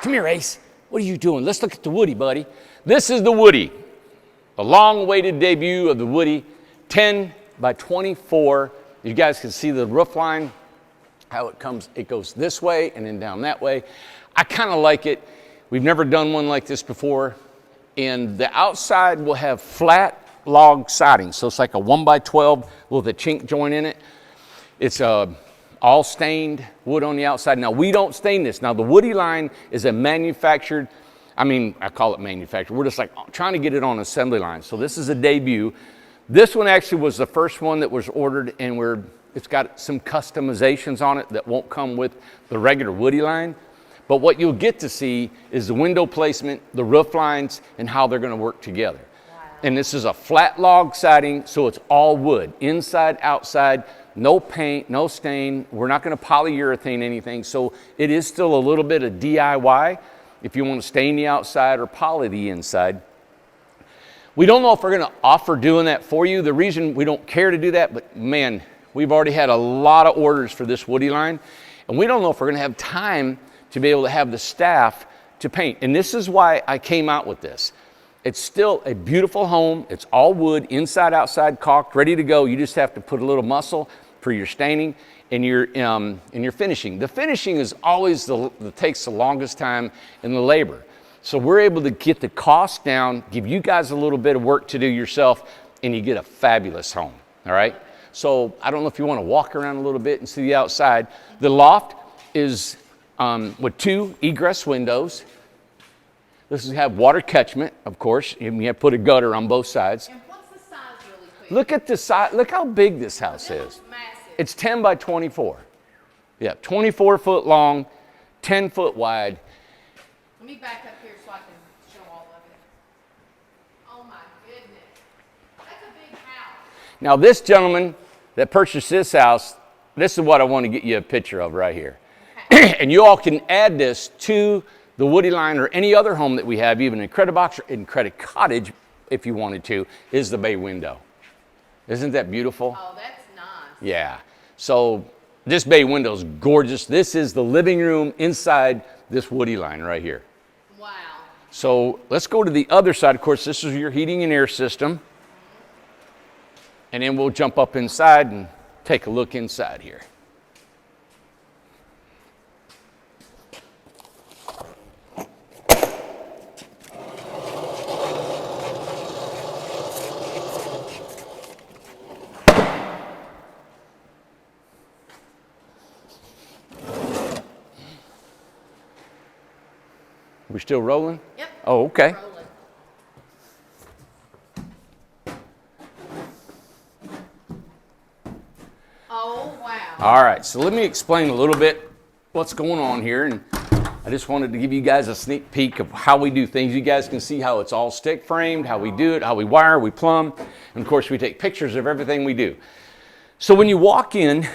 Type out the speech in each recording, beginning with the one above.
Come here, Ace. What are you doing? Let's look at the Woody, buddy. This is the Woody. The long-awaited debut of the Woody 10x24. You guys can see the roof line, how it comes. It goes this way and then down that way. I kind of like it. We've never done one like this before. And the outside will have flat log siding. So it's like a 1x12 with a chink joint in it. It's all stained wood on the outside. Now, we don't stain this. Now, the Woody line is a manufactured, I call it manufactured. We're just like trying to get it on assembly line. So this is a debut. This one actually was the first one that was ordered, and it's got some customizations on it that won't come with the regular Woody line. But what you'll get to see is the window placement, the roof lines, and how they're going to work together. Wow. And this is a flat log siding, so it's all wood, inside, outside, no paint, no stain. We're not going to polyurethane anything, so it is still a little bit of DIY if you want to stain the outside or poly the inside. We don't know if we're going to offer doing that for you. The reason we don't care to do that, but man, we've already had a lot of orders for this Woody line, and we don't know if we're going to have time to be able to have the staff to paint. And this is why I came out with this. It's still a beautiful home. It's all wood, inside, outside, caulked, ready to go. You just have to put a little muscle for your staining and your finishing. The finishing is always that takes the longest time in the labor. So we're able to get the cost down, give you guys a little bit of work to do yourself, and you get a fabulous home, all right? So I don't know if you want to walk around a little bit and see the outside. The loft is with 2 egress windows. This is have water catchment, of course. You have to put a gutter on both sides. And what's the size really quick? Look at the size. Look how big this house is. Massive. It's 10x24. Yeah, 24 foot long, 10 foot wide. Let me back up here so I can show all of it. Oh my goodness. That's a big house. Now this gentleman that purchased this house, this is what I want to get you a picture of right here. Okay. And you all can add this to the Woody line or any other home that we have, even in Credit Box or in Credit Cottage, if you wanted to, is the bay window. Isn't that beautiful? Oh, that's nice. Yeah. So this bay window is gorgeous. This is the living room inside this Woody line right here. Wow. So let's go to the other side. Of course, this is your heating and air system. And then we'll jump up inside and take a look inside here. We're still rolling? Yep. Oh, okay. Rolling. Oh, wow. All right, so let me explain a little bit what's going on here. And I just wanted to give you guys a sneak peek of how we do things. You guys can see how it's all stick framed, how we do it, how we wire, we plumb. And of course, we take pictures of everything we do. So when you walk in,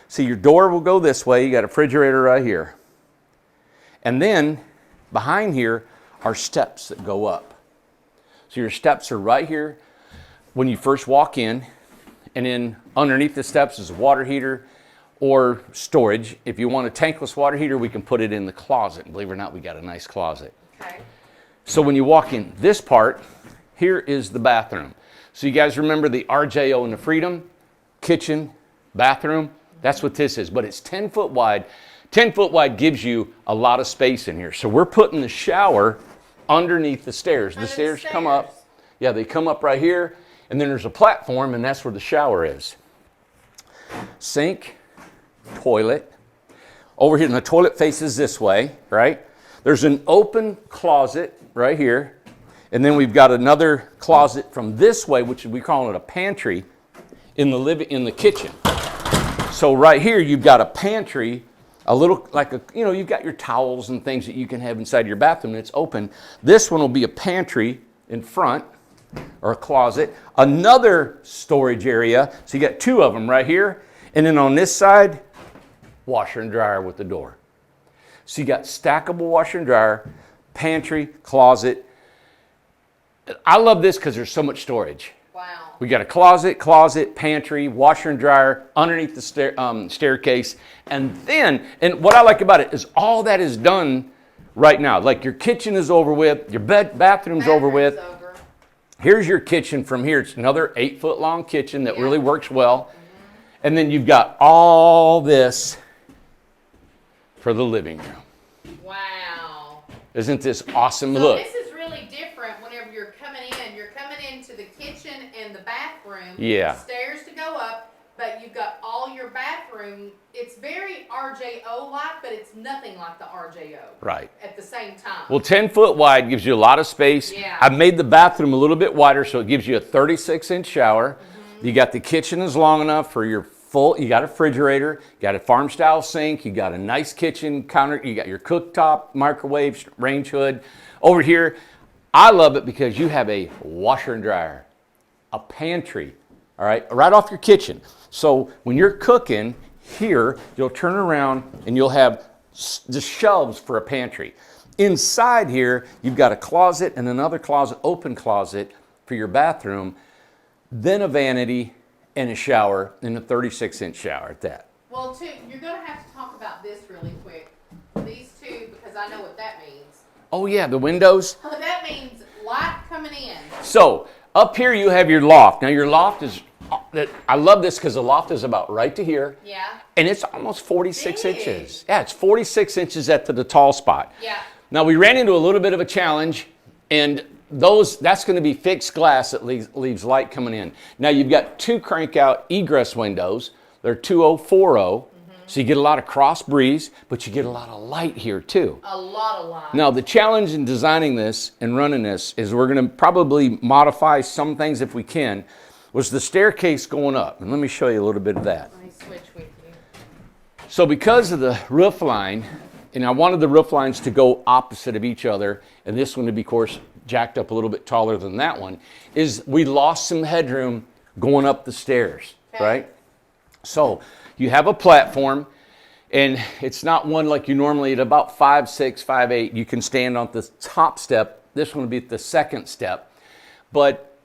see your door will go this way. You got a refrigerator right here. And then behind here are steps that go up. So your steps are right here when you first walk in. And then underneath the steps is a water heater or storage. If you want a tankless water heater, we can put it in the closet. And believe it or not, we got a nice closet. Okay. So when you walk in this part, here is the bathroom. So you guys remember the RJO and the Freedom? Kitchen, bathroom? That's what this is. But it's 10 foot wide. 10 foot wide gives you a lot of space in here. So we're putting the shower underneath the stairs. The stairs come up. Yeah, they come up right here. And then there's a platform, and that's where the shower is. Sink, toilet. Over here, and the toilet faces this way, right? There's an open closet right here. And then we've got another closet from this way, which we call it a pantry, in the kitchen. So right here, you've got a pantry. A little, you've got your towels and things that you can have inside your bathroom, and it's open. This one will be a pantry in front, or a closet. Another storage area. So you got 2 of them right here. And then on this side, washer and dryer with the door. So you got stackable washer and dryer, pantry, closet. I love this because there's so much storage. Wow. We got a closet, pantry, washer and dryer underneath the staircase. And then, and what I like about it is all that is done right now. Like your kitchen is over with, your bathroom's over with. Over. Here's your kitchen from here. It's another 8-foot long kitchen that really works well. And then you've got all this for the living room. Wow. Isn't this awesome? So Look. This is really different whenever you're coming in. You're coming into the kitchen and the bathroom. Yeah. Stairs to go up, but you've got all your bathroom. It's very RJO-like, but it's nothing like the RJO. Right. At the same time. Well, 10 foot wide gives you a lot of space. Yeah. I've made the bathroom a little bit wider, so it gives you a 36-inch shower. You got the kitchen is long enough for your you got a refrigerator, you got a farm style sink, you got a nice kitchen counter, you got your cooktop, microwave, range hood. Over here, I love it because you have a washer and dryer, a pantry, all right off your kitchen. So when you're cooking here, you'll turn around and you'll have just shelves for a pantry. Inside here, you've got a closet and another closet, open closet for your bathroom, then a vanity, and a shower, and a 36-inch shower at that. Well, too, you're going to have to talk about this really quick. These two, because I know what that means. Oh yeah, the windows. That means light coming in. So up here you have your loft. Now your loft is, I love this because the loft is about right to here. Yeah. And it's almost 46 Big. inches. Yeah, it's 46 inches at the tall spot. Yeah. Now we ran into a little bit of a challenge, and that's going to be fixed glass that leaves light coming in. Now you've got 2 crank out egress windows. They're 2040, so you get a lot of cross breeze, but you get a lot of light here too. A lot of light. Now the challenge in designing this and running this is we're going to probably modify some things if we can, was the staircase going up. And let me show you a little bit of that. Let me switch with you. So because of the roof line, and I wanted the roof lines to go opposite of each other, and this one to be, of course, jacked up a little bit taller than that one, is we lost some headroom going up the stairs, right? So you have a platform, and it's not one like you normally, at about 5'6", 5'8", you can stand on the top step. This one would be at the second step, but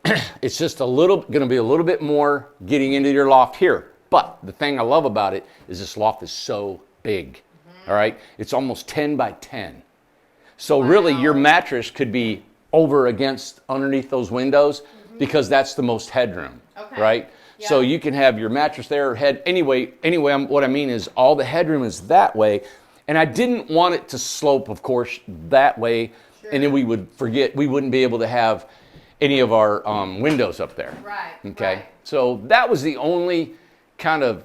it's just going to be a little bit more getting into your loft here. But the thing I love about it is this loft is so big, all right? It's almost 10 by 10. So really your mattress could be over against underneath those windows because that's the most headroom, right? Yeah. So you can have your mattress there, anyway, what I mean is all the headroom is that way. And I didn't want it to slope, of course, that way. Sure. And then we wouldn't be able to have any of our windows up there. Right. Okay. Right. So that was the only kind of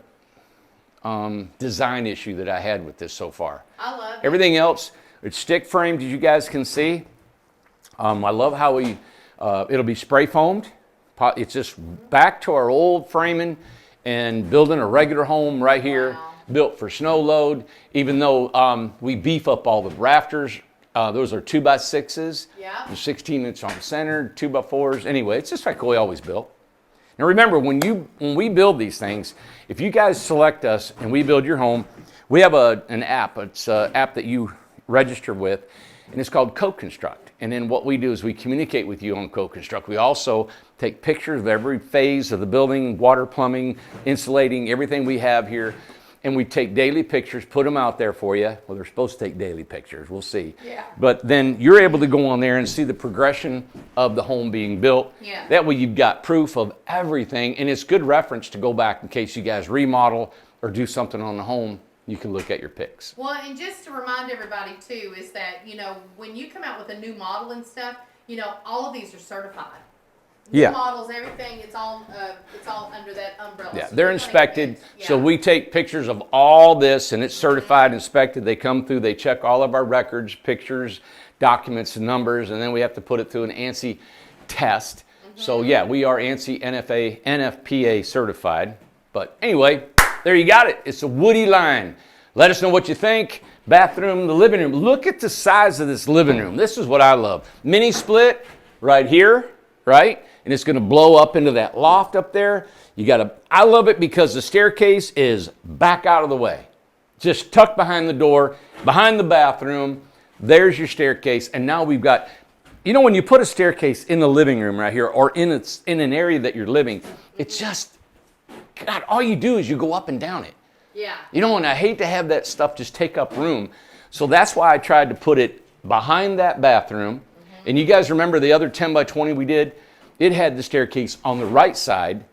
design issue that I had with this so far. I love it. Everything else, it's stick framed, as you guys can see. I love how it'll be spray foamed. It's just back to our old framing and building a regular home right here, built for snow load. Even though we beef up all the rafters, those are 2x6s. Yeah. 16-inch on the center, 2x4s. Anyway, it's just like we always built. Now remember, when we build these things, if you guys select us and we build your home, we have an app. It's an app that you register with, and it's called Co-Construct. And then what we do is we communicate with you on Co-Construct. We also take pictures of every phase of the building, water, plumbing, insulating, everything we have here. And we take daily pictures, put them out there for you. Well, they're supposed to take daily pictures. We'll see. Yeah. But then you're able to go on there and see the progression of the home being built. Yeah. That way you've got proof of everything. And it's good reference to go back in case you guys remodel or do something on the home. You can look at your pics. Well, and just to remind everybody too, is that, when you come out with a new model and stuff, all of these are certified. New models, everything, it's all under that umbrella. Yeah, so they're inspected. So we take pictures of all this, and it's certified, inspected. They come through, they check all of our records, pictures, documents, and numbers, and then we have to put it through an ANSI test. So yeah, we are ANSI NFPA certified. But anyway, there you got it. It's a woody line. Let us know what you think. Bathroom, the living room. Look at the size of this living room. This is what I love. Mini split right here, right? And it's going to blow up into that loft up there. I love it because the staircase is back out of the way. Just tucked behind the door, behind the bathroom. There's your staircase. And now we've got You know, when you put a staircase in the living room right here, or in an area that you're living, it's just, God, all you do is you go up and down it. Yeah. You know, and I hate to have that stuff just take up room. So that's why I tried to put it behind that bathroom. And you guys remember the other 10 by 20 we did? It had the staircase on the right side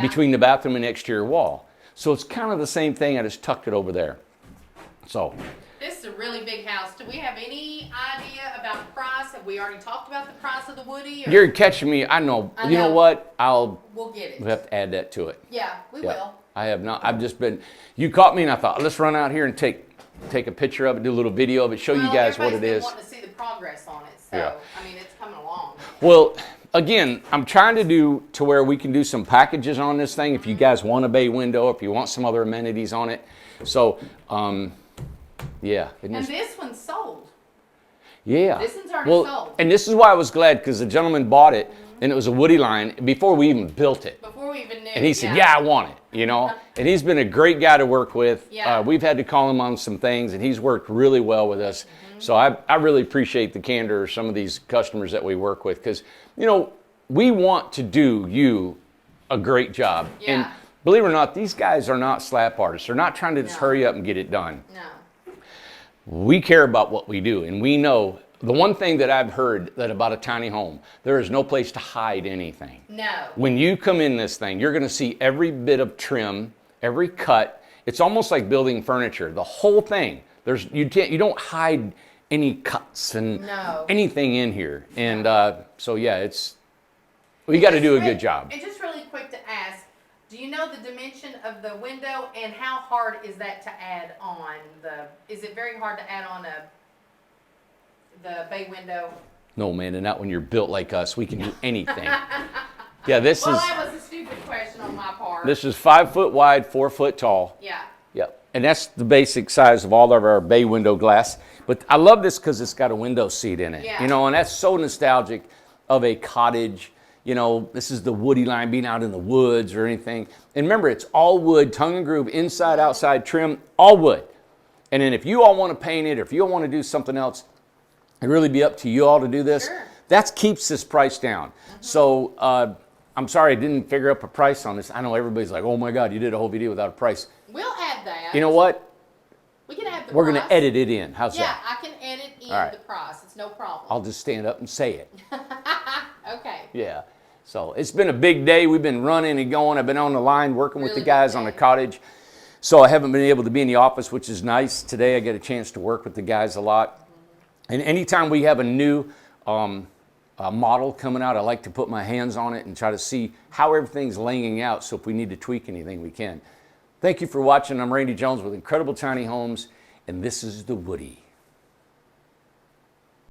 between the bathroom and the exterior wall. So it's kind of the same thing. I just tucked it over there. So. This is a really big house. Do we have any idea about the price? Have we already talked about the price of the Woody? Or? You're catching me. I know. You know what? We'll get it. We'll have to add that to it. Yeah, we will. I have not. I've just been, you caught me and I thought, let's run out here and take a picture of it, do a little video of it, show you guys what it is. Everybody's been wanting to see the progress on it. So, I mean, it's coming along. Well, again, I'm trying to do to where we can do some packages on this thing if you guys want a bay window, if you want some other amenities on it. So, yeah. And this one's sold. Yeah. This one's already sold. And this is why I was glad, because the gentleman bought it, and it was a Woody line before we even built it. Before we even knew. And he said, yeah, I want it, you know. And he's been a great guy to work with. Yeah. We've had to call him on some things, and he's worked really well with us. So I really appreciate the candor of some of these customers that we work with, because, you know, we want to do you a great job. Yeah. And believe it or not, these guys are not slap artists. They're not trying to just hurry up and get it done. No. We care about what we do, and we know the one thing that I've heard that about a tiny home, there is no place to hide anything. No. When you come in this thing, you're going to see every bit of trim, every cut. It's almost like building furniture. The whole thing. You don't hide any cuts and anything in here. And so yeah, we got to do a good job. And just really quick to ask, do you know the dimension of the window, and how hard is that to add on is it very hard to add on the bay window? No, man, and not when you're built like us. We can do anything. Yeah, this well, that was a stupid question on my part. This is 5 foot wide, 4 foot tall. Yeah. Yep. And that's the basic size of all of our bay window glass. But I love this because it's got a window seat in it. Yeah. You know, and that's so nostalgic of a cottage. You know, this is the Woody line, being out in the woods or anything. And remember, it's all wood, tongue and groove, inside, outside trim, all wood. And then if you all want to paint it, or if you all want to do something else, it'd really be up to you all to do this. Sure. That keeps this price down. So I'm sorry I didn't figure up a price on this. I know everybody's like, oh my God, you did a whole video without a price. We'll add that. You know what? We can add the We're price. going to edit it in. How's that? Yeah, I can edit in the price. It's no problem. I'll just stand up and say it. Okay. Yeah. So it's been a big day. We've been running and going. I've been on the line working with the guys on the cottage. So I haven't been able to be in the office, which is nice. Today I get a chance to work with the guys a lot. And anytime we have a new model coming out, I like to put my hands on it and try to see how everything's laying out. So if we need to tweak anything, we can. Thank you for watching. I'm Randy Jones with Incredible Tiny Homes, and this is the Woody.